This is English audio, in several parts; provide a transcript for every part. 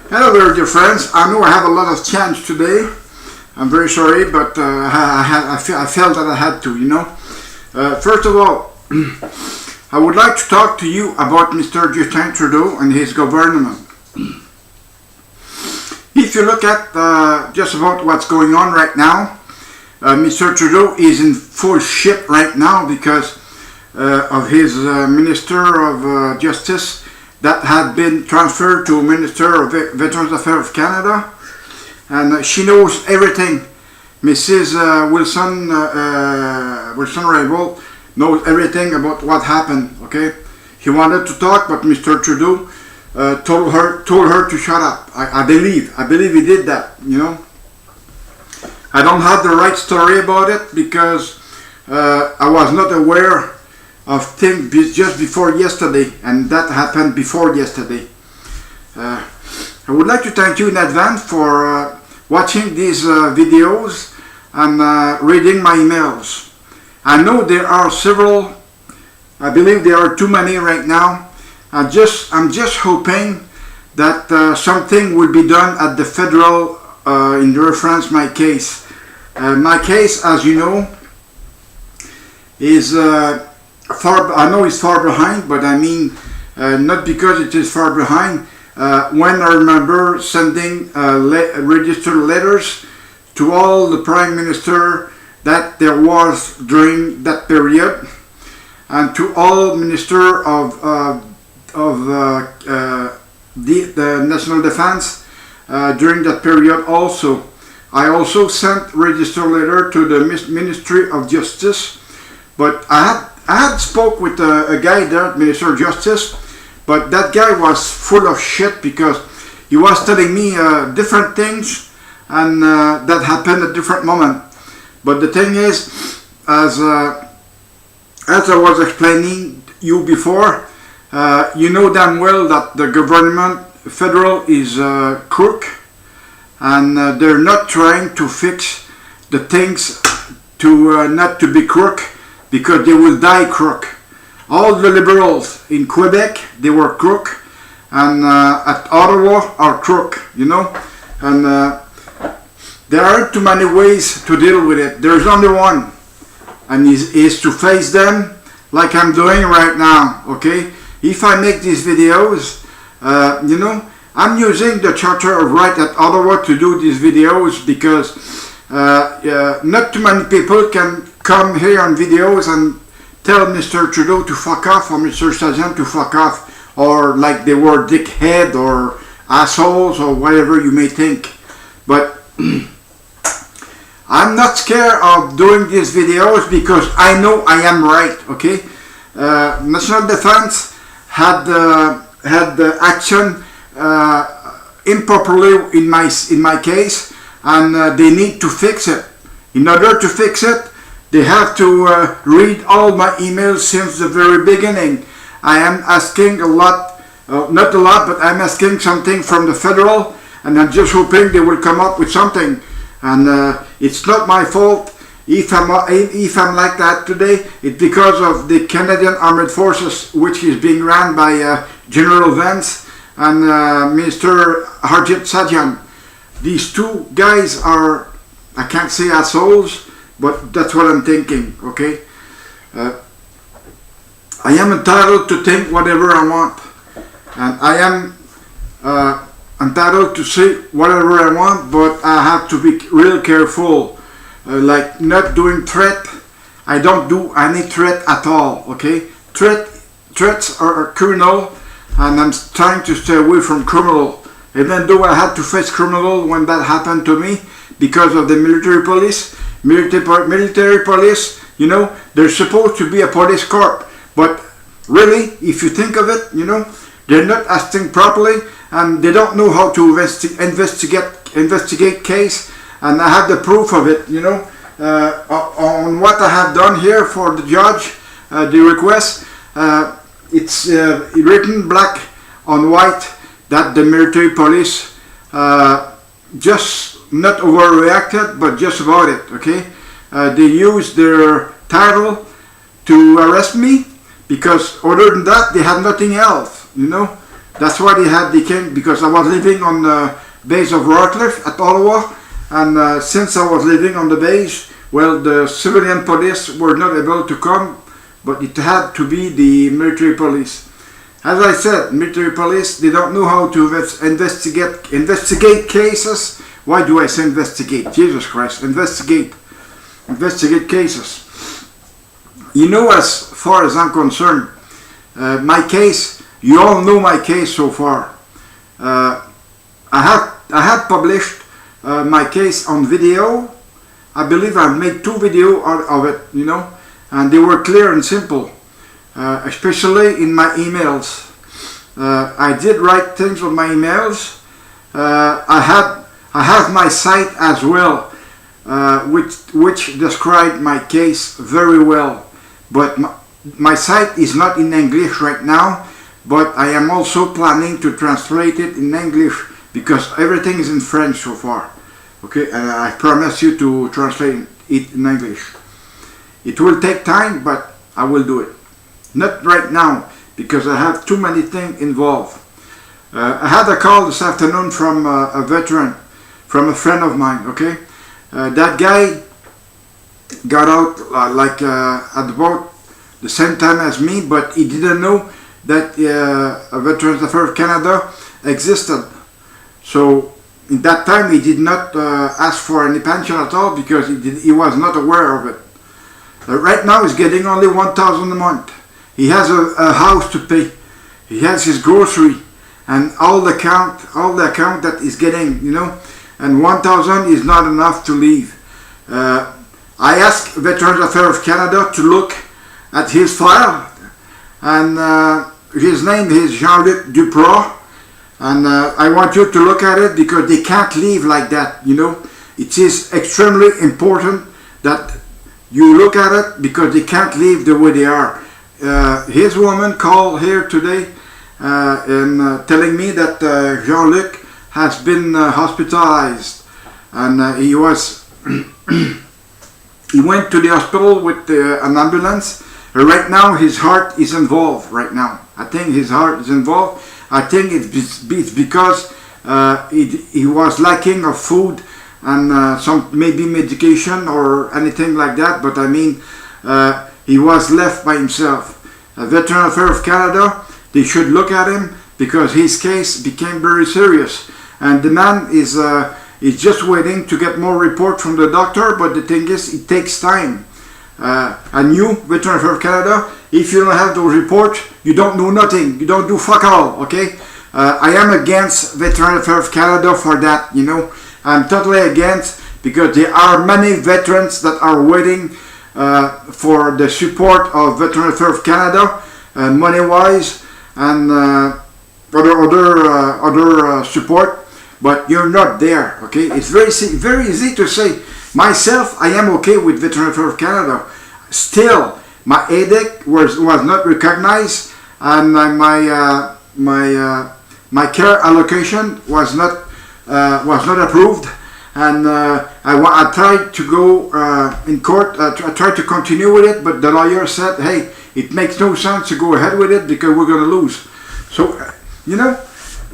Hello there, dear friends. I know I have a lot of chance today. I'm very sorry, but I felt that I had to, First of all, I would like to talk to you about Mr. Justin Trudeau and his government. If you look at just about what's going on right now, Mr. Trudeau is in full shit right now because of his Minister of Justice that had been transferred to Minister of Veterans Affairs of Canada, and she knows everything. Mrs. Wilson-Raybould knows everything about what happened. Okay, he wanted to talk, but Mr. Trudeau told her to shut up. I believe he did that. I don't have the right story about it because I was not aware of things just before yesterday, and that happened before yesterday. I would like to thank you in advance for watching these videos and reading my emails. I know there are several. I believe there are too many right now. I'm just hoping that something will be done at the federal in reference my case. My case, as you know, is I know it's far behind, but I mean not because it is far behind. When I remember sending registered letters to all the Prime Minister that there was during that period, and to all Minister of the National Defense during that period also. I also sent registered letter to the Ministry of Justice, but I had spoke with a guy there, Minister of Justice, but that guy was full of shit because he was telling me different things, and that happened at different moment. But the thing is, as I was explaining you before, you know damn well that the government federal is crook, and they're not trying to fix the things to not to be crook, because they will die crook. All the liberals in Quebec, they were crook, and at Ottawa are crook, and there aren't too many ways to deal with it. There's only one, and is to face them like I'm doing right now. Okay, if I make these videos, I'm using the Charter of Right at Ottawa to do these videos because not too many people can come here on videos and tell Mr. Trudeau to fuck off or Mr. Sajan to fuck off, or like they were dickhead or assholes or whatever you may think. But I'm not scared of doing these videos because I know I am right. Okay, National Defense had action improperly in my case, and they need to fix it. In order to fix it, they have to read all my emails since the very beginning. I am asking a lot, not a lot, but I'm asking something from the federal, and I'm just hoping they will come up with something. And it's not my fault if I'm like that today. It's because of the Canadian Armed Forces, which is being run by General Vance and Minister Harjit Sajjan. These two guys are, I can't say assholes, but that's what I'm thinking. Okay, I am entitled to think whatever I want, and I am entitled to say whatever I want, but I have to be real careful, like not doing threat. I don't do any threat at all. Okay, threats are criminal, and I'm trying to stay away from criminal. Even though I had to face criminal when that happened to me because of the military police. Military police, they're supposed to be a police corps, but really, if you think of it, they're not acting properly, and they don't know how to investigate case. And I have the proof of it, on what I have done here for the judge, the request. It's written black on white that the military police just not overreacted, but just about it. Okay, they used their title to arrest me because other than that they had nothing else. That's why they had the king, because I was living on the base of Rockcliffe at Ottawa, and since I was living on the base, well, the civilian police were not able to come, but it had to be the military police. As I said, military police, they don't know how to investigate cases. Why do I say investigate? Jesus Christ, investigate cases. You know, as far as I'm concerned, my case, you all know my case so far. I had published my case on video. I believe I've made 2 videos out of it, you know, and they were clear and simple. Especially in my emails. I did write things on my emails. I have my site as well, which described my case very well. But my site is not in English right now, but I am also planning to translate it in English because everything is in French so far. Okay, and I promise you to translate it in English. It will take time, but I will do it. Not right now, because I have too many things involved. I had a call this afternoon from a veteran, from a friend of mine, okay? That guy got out at about the same time as me, but he didn't know that a Veterans Affairs of Canada existed. So in that time he did not ask for any pension at all because he was not aware of it. Right now he's getting only $1,000 a month. He has a house to pay. He has his grocery and all the account that he's getting, you know, and $1,000 is not enough to live. I asked Veterans Affairs of Canada to look at his file, and his name is Jean-Luc Duprat, and I want you to look at it because they can't live like that, you know. It is extremely important that you look at it because they can't live the way they are. His woman called here today and telling me that Jean-Luc has been hospitalized, and he was he went to the hospital with an ambulance. Right now his heart is involved right now. I think his heart is involved. I think it's because he was lacking of food and some maybe medication or anything like that, but I mean he was left by himself. Veterans Affairs of Canada, they should look at him because his case became very serious, and the man is just waiting to get more report from the doctor, but the thing is it takes time. And you, Veterans Affairs of Canada, if you don't have those reports, you don't do nothing, you don't do fuck all, okay? I am against Veterans Affairs of Canada for that, you know. I'm totally against, because there are many veterans that are waiting for the support of Veterans Affairs of Canada, money-wise, and other support, but you're not there, okay? It's very easy to say, myself, I am okay with Veterans Affairs of Canada. Still, my headache was not recognized, and my care allocation was not approved, and I tried to go in court. I tried to continue with it, but the lawyer said, "Hey, it makes no sense to go ahead with it because we're going to lose." So, you know,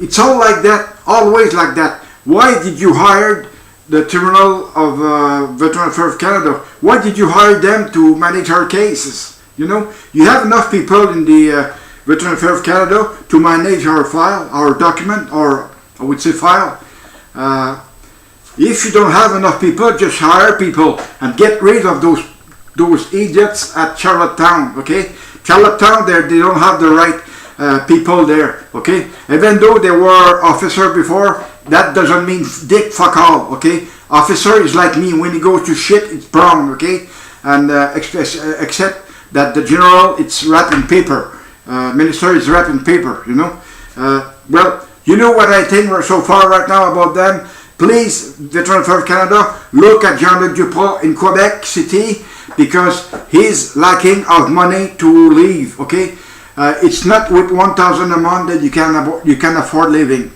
it's all like that, always like that. Why did you hire the Tribunal of Veterans Affairs of Canada? Why did you hire them to manage our cases? You know, you have enough people in the Veterans Affairs of Canada to manage our file, our document, or I would say file. If you don't have enough people, just hire people and get rid of those idiots at Charlottetown, okay? Charlottetown, they don't have the right people there, okay? Even though they were officer before, that doesn't mean dick fuck all, okay? Officer is like me, when he goes to shit, it's brown, okay? And except that the general, it's wrapped in paper. Minister is wrapped in paper, you know? Well, you know what I think so far right now about them? Please, Veterans Affairs of Canada, look at Jean-Luc Duprat in Quebec City because he's lacking of money to live, okay? It's not with $1,000 a month that you can afford living.